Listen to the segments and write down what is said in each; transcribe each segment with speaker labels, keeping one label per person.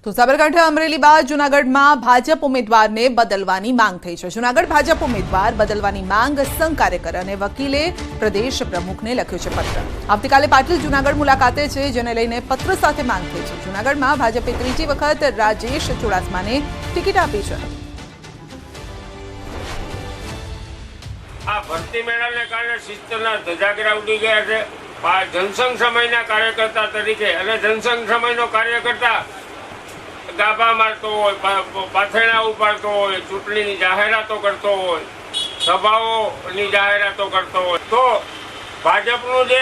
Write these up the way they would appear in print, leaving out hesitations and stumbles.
Speaker 1: તો સાબરકાંઠા અમરેલી બાદ જૂનાગઢમાં ભાજપ ઉમેદવારને બદલવાની માંગ થઈ છે। જૂનાગઢ ભાજપ ઉમેદવાર બદલવાની માંગ સંઘ કાર્યકર અને વકીલે પ્રદેશ પ્રમુખને લખ્યું છે પત્ર। આવતીકાલે પાટીલ જૂનાગઢ મુલાકાતે છે, જેને લઈને પત્ર સાથે માંગ થઈ છે। જૂનાગઢમાં ભાજપે ત્રીજી વખત રાજેશ ચુડાસમાને ટિકિટ આપી છે।
Speaker 2: આ ભરતી મેળાને કારણે શિસ્તના ધજાગરા ઉડી ગયા છે। જનસંઘ સમયના કાર્યકર્તા તરીકે અને જનસંઘ સમયનો કાર્યકર્તા ગાભા મારતો હોય, પાથરણા ઉપાડતો હોય, ચૂંટણીની જાહેરાતો કરતો હોય, સભાઓની જાહેરાતો કરતો હોય, તો ભાજપનું જે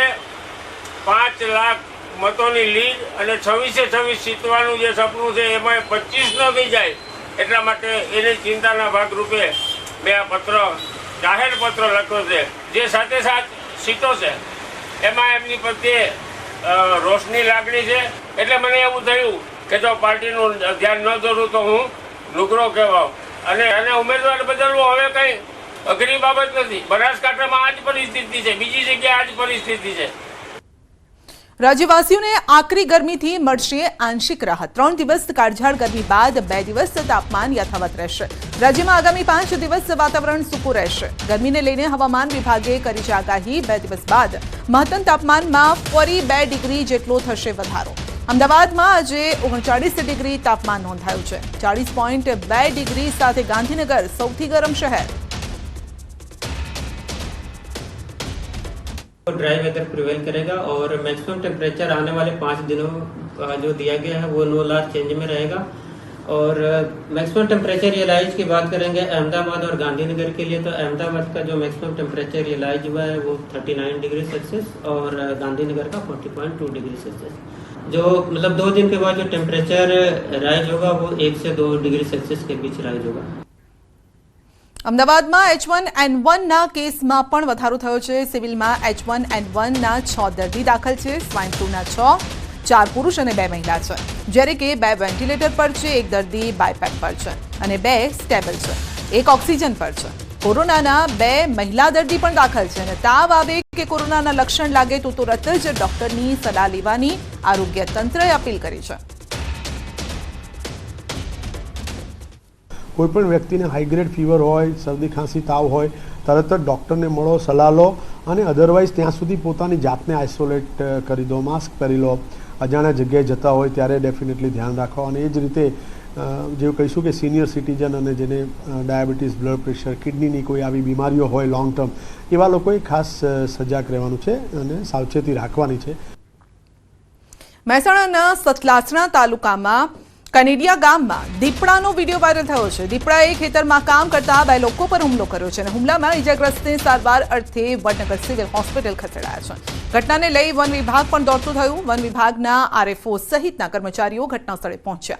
Speaker 2: 5 લાખ મતોની લીડ અને 26 જીતવાનું જે સપનું છે એમાં 25 ન થઈ જાય એટલા માટે એની ચિંતાના ભાગરૂપે મેં આ પત્ર જાહેર પત્ર લખ્યો છે। જે સાથે સીટો છે એમાં એમની પ્રત્યે રોષની લાગણી છે, એટલે મને એવું થયું કે જો પાર્ટીનું ધ્યાન ન દોરું તો હું લુગરો કહેવાઉં અને ઉમેદવાર બદલવો હવે કંઈ અઘરી બાબત નથી। બનાસકાંઠામાં આ જ પરિસ્થિતિ છે, બીજી જગ્યાએ આ જ પરિસ્થિતિ છે।
Speaker 1: રાજ્યવાસીઓને આકરી ગરમીથી મળશે આંશિક રાહત। 3 દિવસ કાળઝાળ ગરમી બાદ 2 દિવસ તાપમાન યથાવત રહેશે। રાજ્યમાં આગામી 5 દિવસ વાતાવરણ સૂકું રહેશે। ગરમીને લઈને હવામાન વિભાગે કરી છે આગાહી। 2 દિવસ બાદ મહત્તમ તાપમાનમાં ફરી 2 ડિગ્રી જેટલો થશે વધારો। અમદાવાદમાં આજે 39 ડિગ્રી તાપમાન નોંધાયું છે। 40.2 ડિગ્રી સાથે ગાંધીનગર સૌથી ગરમ શહેર।
Speaker 3: ड्राई वेदर प्रिवेल करेगा और मैक्सिमम टेम्परेचर आने वाले 5 दिनों का जो दिया गया है वो नो लार्ज चेंज में रहेगा। और मैक्सिमम टेम्परेचर रियलाइज की बात करेंगे अहमदाबाद और गांधीनगर के लिए, तो अहमदाबाद का जो मैक्सिमम टेम्परेचर रियलाइज हुआ है वो 39 डिग्री सेल्सियस और गांधीनगर का 40.2 डिग्री सेल्सियस। जो मतलब 2 दिन के बाद जो टेम्परेचर राइज होगा वो 1 से 2 डिग्री सेल्सियस के बीच राइज होगा।
Speaker 1: અમદાવાદમાં H1N1 ના કેસમાં પણ વધારો થયો છે। સિવિલમાં H1N1 ના 6 દર્દી દાખલ છે। સ્વાઇન ફ્લૂના 6, 4 પુરુષ અને 2 મહિલા છે, જ્યારે કે 2 વેન્ટિલેટર પર છે, 1 દર્દી બાયપેક પર છે અને 2 સ્ટેબલ છે, 1 ઓક્સિજન પર છે। કોરોનાના 2 મહિલા દર્દી પણ દાખલ છે અને તાવ આવે કે કોરોનાના લક્ષણ લાગે તો તુરત જ ડોક્ટરની સલાહ લેવાની આરોગ્ય તંત્રએ અપીલ કરી છે।
Speaker 4: कोईपण व्यक्तिने हाई ग्रेड फीवर होय, सर्दी खांसी ताव होय, तरत ज डॉक्टरने मळो, सलाह लो अने अदरवाइज त्यां सुधी पोतानी जातने आइसोलेट करी दो, मास्क पहेरी लो। अजाण्या जग्याए जता होय त्यारे डेफिनेटली ध्यान राखो। अने ए ज रीते जे कहीशुं के सीनियर सिटीजन अने जेने डायाबिटीज, ब्लड प्रेशर, किडनीनी कोई आवी बीमारीओ होय लॉन्ग टर्म, एवा लोकोए खास सजाग रहेवानुं छे अने सावचेती राखवानी छे।
Speaker 1: મહેસાણાના સતલાસણા તાલુકામાં કનેડિયા ગામમાં દીપડાનો વિડીયો વાયરલ થયો છે। દીપડાએ ખેતરમાં કામ કરતા 2 લોકો પર હુમલો કર્યો છે અને હુમલામાં ઇજાગ્રસ્તને સારવાર અર્થે વડનગર સિવિલ હોસ્પિટલ ખસેડાયા છે। ઘટનાને લઈ વન વિભાગ પણ દોડતું થયું। વન વિભાગના આરએફઓ સહિતના કર્મચારીઓ ઘટના સ્થળે પહોંચ્યા।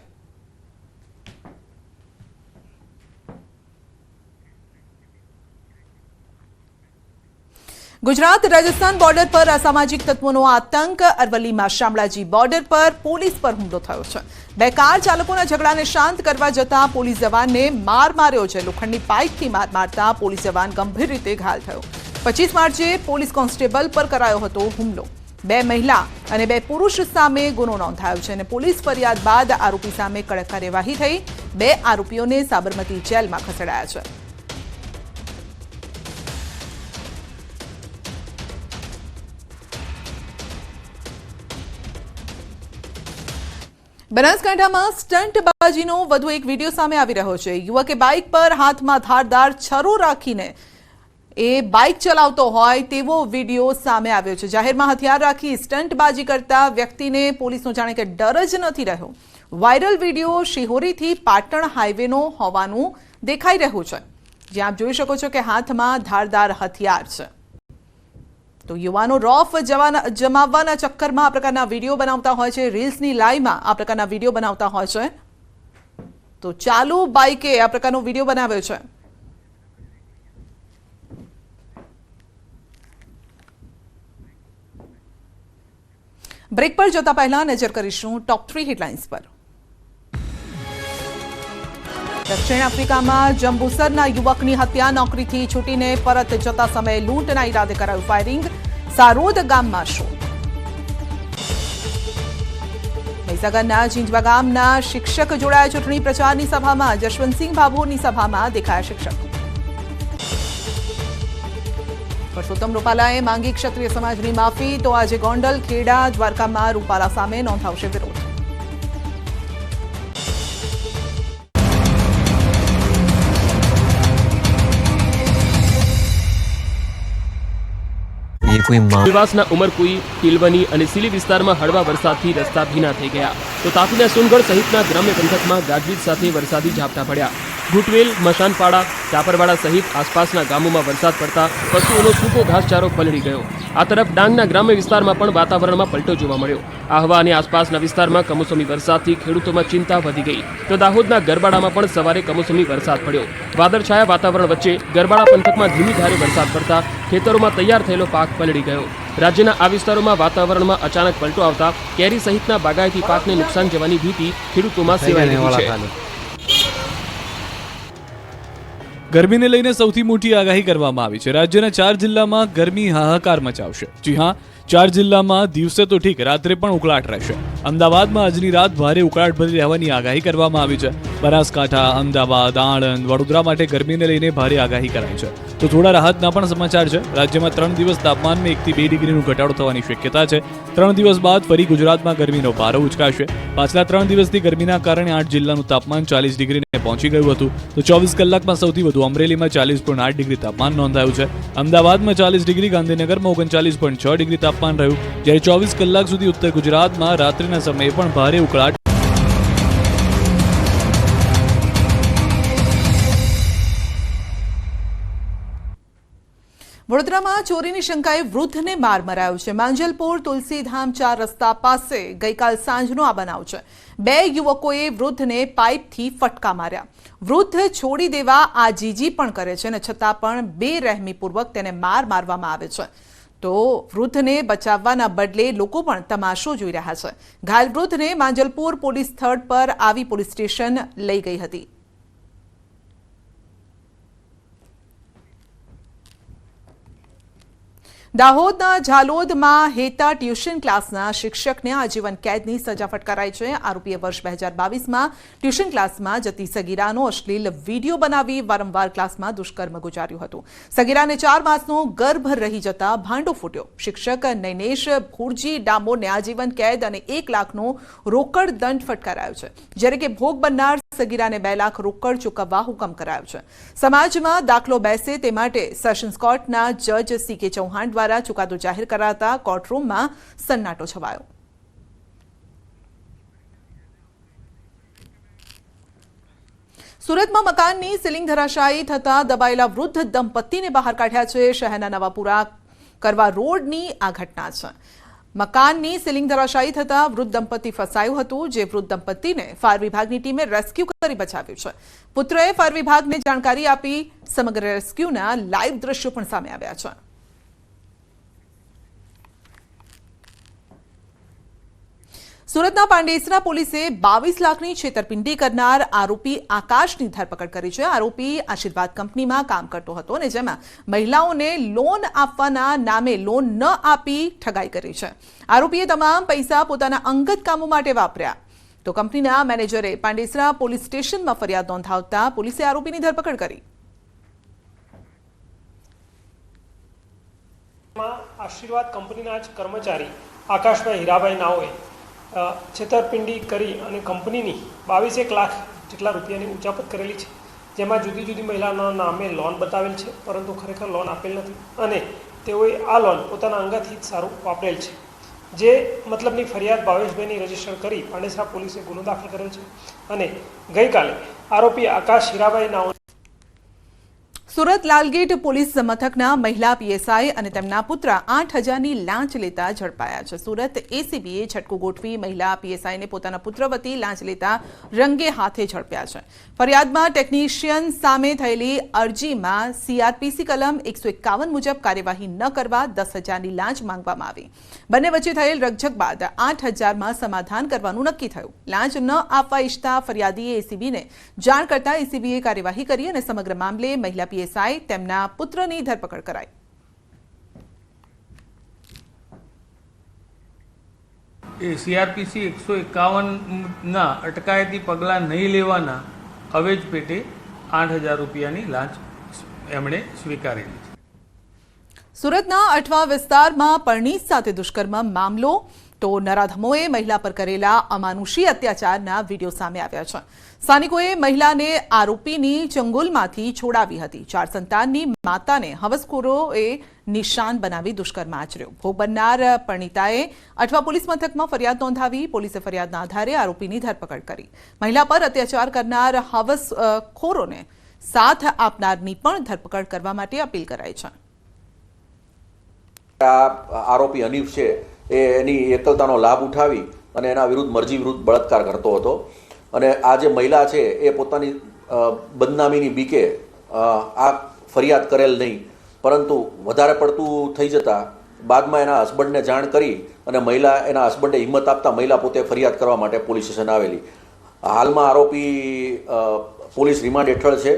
Speaker 1: गुजरात राजस्थान बॉर्डर पर असामाजिक तत्वों आतंक। अरवलीમાં શામળાજી બોર્ડર પર પોલીસ પર હુમલો થયો છે। 2 કાર ચાલકોના ઝઘડાને શાંત કરવા જતા પોલીસ જવાનને માર માર્યો છે। લોખંડની પાઇપથી માર મારતા પોલીસ જવાન ગંભીર રીતે ઘાયલ થયો। 25 માર્ચે પોલીસ કોન્સ્ટેબલ પર કરાયો હતો હુમલો। 2 મહિલા અને 2 પુરુષ સામે ગુનો નોંધાયો છે અને પોલીસ ફરિયાદ બાદ આરોપી સામે કડક કાર્યવાહી થઈ। 2 આરોપીઓને સાબરમતી જેલમાં ખસેડાયા છે। બનાસકાંઠામાં સ્ટંટબાજીનો વધુ એક વિડીયો સામે આવી રહ્યો છે। યુવકે બાઇક પર હાથમાં ધારદાર છરો રાખીને બાઇક ચલાવતો હોય તેવો વિડીયો સામે આવ્યો છે। જાહેરમાં હથિયાર રાખી સ્ટંટબાજી કરતા વ્યક્તિને પોલીસનો જાણે કે ડર જ નથી રહ્યો। વાયરલ વિડીયો શિહોરીથી પાટણ હાઈવેનો હોવાનું દેખાઈ રહ્યું છે, જ્યાં આપ જોઈ શકો છો કે હાથમાં ધારદાર હથિયાર છે। તો યુવાનો રોફ જમાવવાના ચક્કરમાં આ પ્રકારના વિડીયો બનાવતા હોય છે। રીલ્સની લાઈમાં આ પ્રકારના વિડીયો બનાવતા હોય છે। તો ચાલુ બાઇકે આ પ્રકારનો વિડીયો બનાવ્યો છે। બ્રેક પર જતા પહેલા નજર કરીશું ટોપ 3 હેડલાઇન્સ પર। દક્ષિણ આફ્રિકામાં જંબુસરના યુવકની હત્યા। નોકરીથી છૂટીને પરત જતા સમયે લૂંટના ઈરાદે કરાયું ફાયરિંગ। સારોદ ગામમાં શોધ। મહીસાગરના ઝીંઝવા ગામના શિક્ષક જોડાયા ચૂંટણી પ્રચારની સભામાં. જશવંતસિંહ ભાભોરની સભામાં દેખાયા શિક્ષક. પરસોત્તમ રૂપાલાએ માંગી ક્ષત્રિય સમાજની માફી, તો આજે ગોંડલ, ખેડા, દ્વારકામાં રૂપાલા સામે નોંધાવશે વિરોધ.
Speaker 5: ઉપરવાસના ઉમરકુઈ, તિલવની અને સીલી વિસ્તારમાં હળવા વરસાદથી રસ્તા ભીના થઈ ગયા, તો તાપીના સોનગઢ સહિતના ગ્રામ્ય પંથકમાં ગાજવીજ સાથે વરસાદી ઝાપટા પડ્યા. ઘૂંટવેલ, મશાનપાડા, ચાપરવાડા સહિત આસપાસના ગામોમાં વરસાદ પડતા પશુઓનો સૂકો ઘાસચારો પલળી ગયો. આ તરફ ડાંગના ગ્રામ્ય વિસ્તારમાં પણ વાતાવરણમાં પલટો જોવા મળ્યો. આહવા અને આસપાસના વિસ્તારમાં કમોસમી વરસાદથી ખેડૂતોમાં ચિંતા વધી ગઈ, તો દાહોદના ગરબાડામાં પણ સવારે કમોસમી વરસાદ પડ્યો. વાદળછાયા વાતાવરણ વચ્ચે ગરબાડા પંથકમાં ધીમી ધારે વરસાદ પડતા ખેતરોમાં તૈયાર થયેલો પાક પલળી ગયો. રાજ્યના આ વિસ્તારોમાં વાતાવરણમાં અચાનક પલટો આવતા કેરી સહિતના બાગાયતી પાકને નુકસાન જવાની ભીતિ ખેડૂતોમાં સેવાઈ રહી છે.
Speaker 6: ગરમીને લઈને સૌથી મોટી આગાહી કરવામાં આવી છે. રાજ્યના 4 જિલ્લામાં ગરમી હાહાકાર મચાવશે. જી હા, 4 જિલ્લામાં દિવસે તો ઠીક, રાત્રે પણ ઉકળાટ રહેશે. અમદાવાદમાં આજની રાત ભારે ઉકળાટ ભરી રહેવાની આગાહી કરવામાં આવી છે. બનાસકાંઠા, અમદાવાદ, આણંદ, વડોદરા માટે ગરમીને લઈને ભારે આગાહી કરાઈ છે. તો થોડા રાહતના પણ સમાચાર છે. રાજ્યમાં 3 દિવસ તાપમાનમાં 1 થી 2 ડિગ્રીનો ઘટાડો થવાની શક્યતા છે. 3 દિવસ બાદ ફરી ગુજરાતમાં ગરમીનો પારો ઉચકાશે. પાછલા 3 દિવસથી ગરમીના કારણે 8 જિલ્લાનું તાપમાન 40 ડિગ્રીને પહોંચી ગયું હતું. તો 24 કલાકમાં સૌથી વધુ અમરેલીમાં 40.8 ડિગ્રી તાપમાન નોંધાયું છે. અમદાવાદમાં 40 ડિગ્રી, ગાંધીનગરમાં 39.6 ડિગ્રી તાપમાન રહ્યું. જ્યારે 24 કલાક સુધી ઉત્તર ગુજરાતમાં રાત્રિના સમયે પણ ભારે ઉકળાટ.
Speaker 1: વડોદરામાં ચોરીની શંકાએ વૃદ્ધને માર મરાયો છે. માંજલપુર તુલસીધામ 4 રસ્તા પાસે ગઈકાલ સાંજનો આ બનાવ છે. 2 યુવકોએ વૃદ્ધને પાઇપથી ફટકા માર્યા. વૃદ્ધ છોડી દેવા આજીજી પણ કરે છે અને છતાં પણ બેરહેમીપૂર્વક તેને મારવામાં આવે છે. તો વૃદ્ધને બચાવવાના બદલે લોકો પણ તમાશો જોઈ રહ્યા છે. ઘાયલ વૃદ્ધને માંજલપુર પોલીસ સ્થળ પર આવી પોલીસ સ્ટેશન લઈ ગઈ હતી. દાહોદના ઝાલોદમાં હેતા ટ્યુશન ક્લાસના શિક્ષકને આજીવન કેદની સજા ફટકારાઈ છે. આરોપીએ વર્ષ 2022માં ટ્યુશન ક્લાસમાં જતી સગીરાનો અશ્લીલ વિડીયો બનાવી વારંવાર ક્લાસમાં દુષ્કર્મ ગુજાર્યું હતું. સગીરાને 4 માસનો ગર્ભ રહી જતા ભાંડો ફૂટ્યો. શિક્ષક નૈનેશ ભુરજી ડામોરને આજીવન કેદ અને 1 લાખનો રોકડ દંડ ફટકારાયો છે, જ્યારે કે ભોગ બનનાર સગીરાને 2 લાખ રોકડ ચૂકવવા હુકમ કરાયો છે. સમાજમાં દાખલો બેસે તે માટે સેશન્સ કોર્ટના જજ CK ચૌહાણ દ્વારા ચુકાદો જાહેર કરાતા કોર્ટરૂમમાં સન્નાટો છવાયો. સુરતમાં મકાનની સીલિંગ ધરાશાયી થતા દબાયેલા વૃદ્ધ દંપતીને બહાર કાઢ્યા છે. શહેરના નવાપુરા કરવા રોડની આ ઘટના છે. મકાનની સીલિંગ ધરાશાયી થતા વૃદ્ધ દંપતી ફસાયું હતું, જે વૃદ્ધ દંપતીને ફાયર વિભાગની ટીમે રેસ્ક્યુ કરી બચાવ્યું છે. પુત્રએ ફાયર વિભાગને જાણકારી આપી. સમગ્ર રેસ્ક્યુના લાઈવ દ્રશ્યો પણ સામે આવ્યા છે. સુરતના પાંડેસરા પોલીસે 22 લાખની છેતરપિંડી કરનાર આરોપી આકાશની ધરપકડ કરી છે. આરોપી આશીર્વાદ કંપનીમાં કામ કરતો હતો અને જેમાં મહિલાઓને લોન આપવાના નામે લોન ન આપી ઠગાઈ કરી છે. આરોપીએ તમામ પૈસા પોતાના અંગત કામો માટે વાપર્યા. તો કંપનીના મેનેજરે પાંડેસરા પોલીસ સ્ટેશનમાં ફરિયાદ નોંધાવતા પોલીસે આરોપીની ધરપકડ કરી.
Speaker 7: આશીર્વાદ કંપનીના જ કર્મચારી આકાશભાઈ હીરાભાઈ નાઓએ છેતરપિંડી કરી અને કંપનીની 22 લાખ જેટલા રૂપિયાની ઉચાપત કરેલી છે, જેમાં જુદી જુદી મહિલાઓના નામે લોન બતાવેલ છે, પરંતુ ખરેખર લોન આપેલ નથી અને તેઓએ આ લોન પોતાના અંગત હિત સારું વાપરેલ છે. જે મતલબની ફરિયાદ ભાવેશભાઈની રજીસ્ટર કરી પાંડેસરા પોલીસે ગુનો દાખલ કરેલ છે અને ગઈકાલે આરોપી આકાશ હીરાભાઈ નાઓ
Speaker 1: સુરત લાલગેટ પોલીસ મથકના મહિલા PSI અને તેમના પુત્ર 8,000ની લાંચ લેતા ઝડપાયા છે. સુરત ACBએ છટકું ગોઠવી મહિલા PSIને પોતાના પુત્ર વતી લાંચ લેતા રંગે હાથે ઝડપ્યા છે. ફરિયાદમાં ટેકનિશિયન સામે થયેલી અરજીમાં CRPC કલમ 151 મુજબ કાર્યવાહી ન કરવા 10,000ની લાંચ માંગવામાં આવી. બંને વચ્ચે થયેલ રકઝક બાદ 8,000માં સમાધાન કરવાનું નક્કી થયું. લાંચ ન આપવા ઈચ્છતા ફરિયાદીએ ACBને જાણ કરતા ACBએ કાર્યવાહી કરી અને સમગ્ર મામલે મહિલા PSI તેમના પુત્રની ધરપકડ કરાઈ.
Speaker 8: એ CRPC 151ના અટકાયતી પગલાં નહીં લેવાના અવેજ પેટે 8,000 રૂપિયાની લાંચ એમણે સ્વીકારેલી છે.
Speaker 1: સુરતના અઠવા વિસ્તારમાં પરણીત સાથે દુષ્કર્મ મામલો તો નરાધમોએ મહિલા પર કરેલા અમાનુષી અત્યાચારના વિડીયો સામે આવ્યા છે. સ્થાનિકોએ મહિલાને આરોપીની ચંગુલમાંથી છોડાવી હતી. 4 સંતાનની માતાને હવસખોરોએ નિશાન બનાવી દુષ્કર્મ આચર્યો. ભોગ બનનાર પરણીતાએ અઠવા પોલીસ મથકમાં ફરિયાદ નોંધાવી. પોલીસે ફરિયાદના આધારે આરોપીની ધરપકડ કરી. મહિલા પર અત્યાચાર કરનાર હવસખોરોને સાથ આપનારની પણ ધરપકડ કરવા માટે અપીલ કરાઈ છે.
Speaker 9: આરોપી હનીફ છે એ એની એકલતાનો લાભ ઉઠાવી અને એના વિરુદ્ધ મરજી વિરુદ્ધ બળાત્કાર કરતો હતો. અને આ જે મહિલા છે એ પોતાની બદનામીની બીકે આ ફરિયાદ કરેલ નહીં, પરંતુ વધારે પડતું થઈ જતાં બાદમાં એના હસબન્ડને જાણ કરી અને મહિલા એના હસબન્ડે હિંમત આપતા મહિલા પોતે ફરિયાદ કરવા માટે પોલીસ સ્ટેશન આવેલી. હાલમાં આરોપી પોલીસ રિમાન્ડ હેઠળ છે.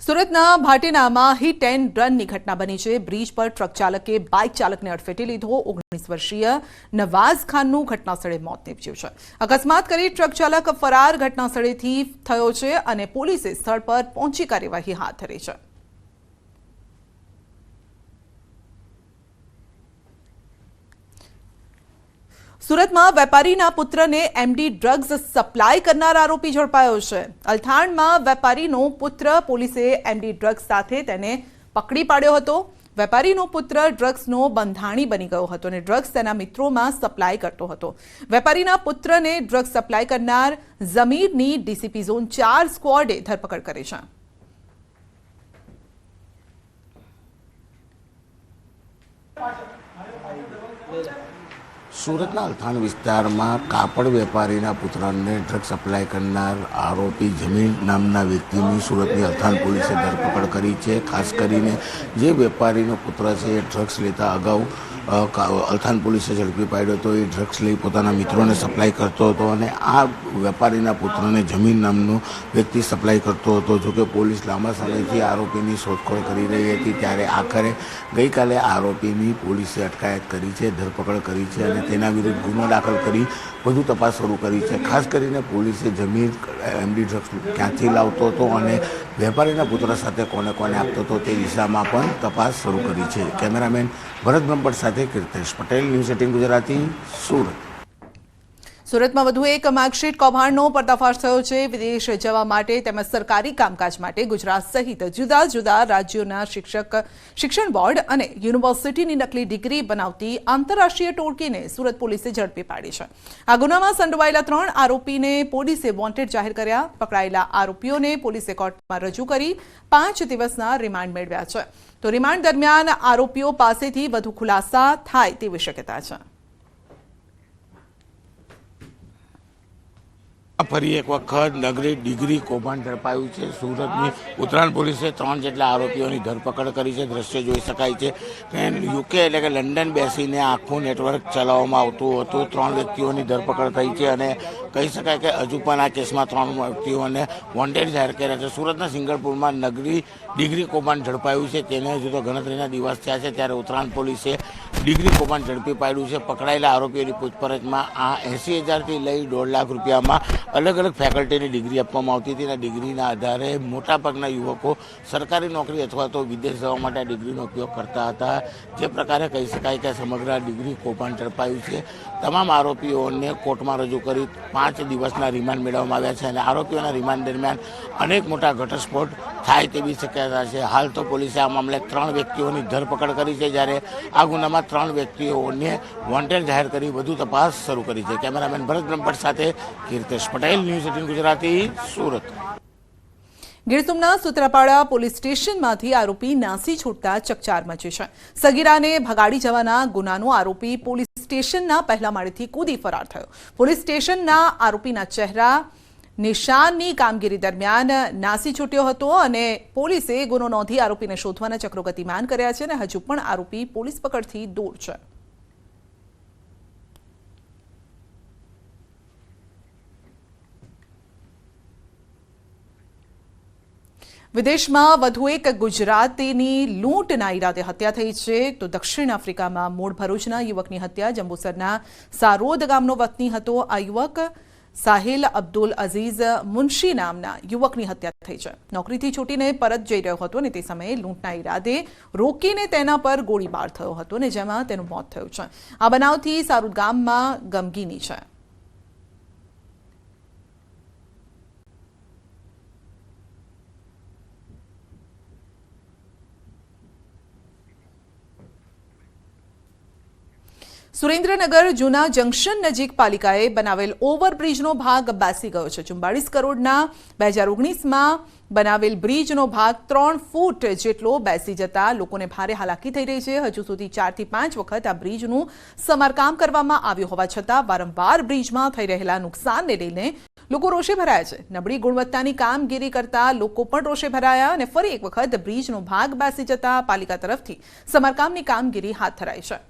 Speaker 1: સુરતના ભાટેનામાં હિટ એન્ડ રનની ઘટના બની છે. બ્રિજ પર ટ્રક ચાલકે બાઇક ચાલકને અડફેટે લીધો. 19 વર્ષીય નવાઝ ખાનનું ઘટના સ્થળે મોત નીપજ્યું છે. અકસ્માત કરી ટ્રક ચાલક ફરાર ઘટના સ્થળેથી થયો છે અને પોલીસે સ્થળ પર પહોંચી કાર્યવાહી હાથ ધરી છે. સુરતમાં વેપારીના પુત્રને એમડી ડ્રગ્સ સપ્લાય કરનાર આરોપી ઝડપાયો છે. અલથાણમાં વેપારીનો પુત્ર પોલીસે એમડી ડ્રગ્સ સાથે તેને પકડી પાડ્યો હતો. વેપારીનો પુત્ર ડ્રગ્સનો બંધાણી બની ગયો હતો અને ડ્રગ્સ તેના મિત્રોમાં સપ્લાય કરતો હતો. વેપારીના પુત્રને ડ્રગ્સ સપ્લાય કરનાર ઝમીરની ડીસીપી ઝોન 4 સ્ક્વોડે ધરપકડ કરી છે.
Speaker 10: સુરતના અલથાણ વિસ્તારમાં કાપડ વેપારીના પુત્રને ડ્રગ સપ્લાય કરનાર આરોપી જમીન નામના વ્યક્તિની સુરતની અલથાણ પોલીસે ધરપકડ કરી છે. ખાસ કરીને જે વેપારીનો પુત્ર છે એ ડ્રગ્સ લેતા અગાઉ અલથાણ પોલીસે ઝડપી પાડ્યો હતો. એ ડ્રગ્સ લઈ પોતાના મિત્રોને સપ્લાય કરતો હતો અને આ વેપારીના પુત્રને જમીન નામનો વ્યક્તિ સપ્લાય કરતો હતો. જોકે પોલીસ લાંબા સમયથી આરોપીની શોધખોળ કરી રહી હતી, ત્યારે આખરે ગઈકાલે આરોપીની પોલીસે અટકાયત કરી છે, ધરપકડ કરી છે અને તેના વિરુદ્ધ ગુનો દાખલ કરી વધુ તપાસ શરૂ કરી છે. ખાસ કરીને પોલીસે જમીન એમડી ડ્રગ્સ ક્યાંથી લાવતો હતો અને વેપારીના પુત્ર સાથે કોને કોને આપતો હતો તે દિશામાં પણ તપાસ શરૂ કરી છે. કેમેરામેન ભરત બ્રહ્મભટ્ટ સાથે કીર્તેશ પટેલ, ન્યૂઝ 18 ગુજરાતી, સુરત.
Speaker 1: સુરતમાં વધુ એક માર્કશીટ કૌભાંડનો પર્દાફાશ થયો છે. વિદેશ જવા માટે તેમજ સરકારી કામકાજ માટે ગુજરાત સહિત જુદા જુદા રાજ્યોના શિક્ષણ બોર્ડ અને યુનિવર્સિટીની નકલી ડિગ્રી બનાવતી આંતરરાષ્ટ્રીય ટોળકીને સુરત પોલીસે ઝડપી પાડી છે. આ ગુનામાં સંડોવાયેલા 3 આરોપીને પોલીસે વોન્ટેડ જાહેર કર્યા. પકડાયેલા આરોપીઓને પોલીસે કોર્ટમાં રજૂ કરી 5 દિવસના રિમાન્ડ મેળવ્યા છે. તો રિમાન્ડ દરમિયાન આરોપીઓ પાસેથી વધુ ખુલાસા થાય તેવી શક્યતા છે.
Speaker 10: ફરી એક વખત નગરી ડિગ્રી કૌભાંડ ઝડપાયું છે. સુરતની ઉત્તરાયણ પોલીસે 3 જેટલા આરોપીઓની ધરપકડ કરી છે. દ્રશ્ય જોઈ શકાય છે કે યુકે એટલે કે લંડન બેસીને આખું નેટવર્ક ચલાવવામાં આવતું હતું. 3 વ્યક્તિઓની ધરપકડ થઈ છે અને કહી શકાય કે હજુ પણ આ કેસમાં 3 વ્યક્તિઓને વોન્ટેડ જાહેર કર્યા છે. સુરતના સિંગલપુરમાં નગરી ડિગ્રી કૌભાંડ ઝડપાયું છે. તેને હજુ તો ગણતરીના દિવસ થયા છે, ત્યારે ઉત્તરાયણ પોલીસે ડિગ્રી કૌભાંડ ઝડપી પાડ્યું છે. પકડાયેલા આરોપીઓની પૂછપરછમાં આ 80,000થી લઈ 1.5 લાખ રૂપિયામાં અલગ અલગ ફેકલ્ટીની ડિગ્રી આપવામાં આવતી હતી અને ડિગ્રીના આધારે મોટાભાગના યુવકો સરકારી નોકરી અથવા તો વિદેશ જવા માટે આ ડિગ્રીનો ઉપયોગ કરતા હતા. જે પ્રકારે કહી શકાય કે સમગ્ર ડિગ્રી કૌભાંડ ઝડપાયું છે. તમામ આરોપીઓને કોર્ટમાં રજૂ કરી 5 દિવસના રિમાન્ડ મેળવવામાં આવ્યા છે અને આરોપીઓના રિમાન્ડ દરમિયાન અનેક મોટા ઘટસ્ફોટ થાય તેવી શક્યતા છે. હાલ તો પોલીસે આ મામલે 3 વ્યક્તિઓની ધરપકડ કરી છે, જ્યારે આ ગુનામાં 3 વ્યક્તિઓને વોન્ટેડ જાહેર કરી વધુ તપાસ શરૂ કરી છે. કેમેરામેન ભરત બ્રહ્મભટ્ટ સાથે કીર્તેશ પટેલ, ન્યૂઝ 18 ગુજરાતી, સુરત.
Speaker 1: ગીર સોમનાથ સૂત્રાપાડા પોલીસ સ્ટેશનમાંથી આરોપી નાસી છૂટતા ચકચાર મચી છે. સગીરાને ભગાડી જવાના ગુનાનો આરોપી પોલીસ સ્ટેશનના પહેલા માળેથી કૂદી ફરાર થયો. પોલીસ સ્ટેશનના આરોપીના ચહેરા નિશાનની કામગીરી દરમિયાન નાસી છૂટ્યો હતો અને પોલીસે ગુનો નોંધી આરોપીને શોધવાના ચક્રો ગતિમાન કર્યા છે અને હજુ પણ આરોપી પોલીસ પકડથી દૂર છે. વિદેશમાં વધુ એક ગુજરાતીની લૂંટના ઈરાદે હત્યા થઈ છે તો દક્ષિણ આફ્રિકામાં મૂળ ભરૂચના યુવકની હત્યા જંબુસરના સારોદ ગામનો વતની હતો. આ યુવક સાહિલ અબ્દુલ અઝીઝ મુનશી નામના યુવકની હત્યા થઈ છે. નોકરીથી છૂટીને પરત જઈ રહ્યો હતો અને તે સમયે લૂંટના ઈરાદે રોકીને તેના પર ગોળીબાર થયો હતો અને જેમાં તેનું મોત થયું છે. આ બનાવથી સારોદ ગામમાં ગમગીની છે. સુરેન્દ્રનગર જૂના જંકશન નજીક પાલિકાએ બનાવેલ ઓવરબ્રિજનો ભાગ બેસી ગયો છે. 44 કરોડના 2019માં બનાવેલ બ્રિજનો ભાગ 3 ફૂટ જેટલો બેસી જતા લોકોને ભારે હાલાકી થઈ રહી છે. હજુ સુધી 4 થી 5 વખત આ બ્રિજનું સમારકામ કરવામાં આવ્યું હોવા છતાં વારંવાર બ્રિજમાં થઈ રહેલા નુકસાનને લઈને લોકો રોષે ભરાયા છે. નબળી ગુણવત્તાની કામગીરી કરતા લોકો પણ રોષે ભરાયા અને ફરી એક વખત બ્રિજનો ભાગ બેસી જતા પાલિકા તરફથી સમારકામની કામગીરી હાથ ધરાઈ છે.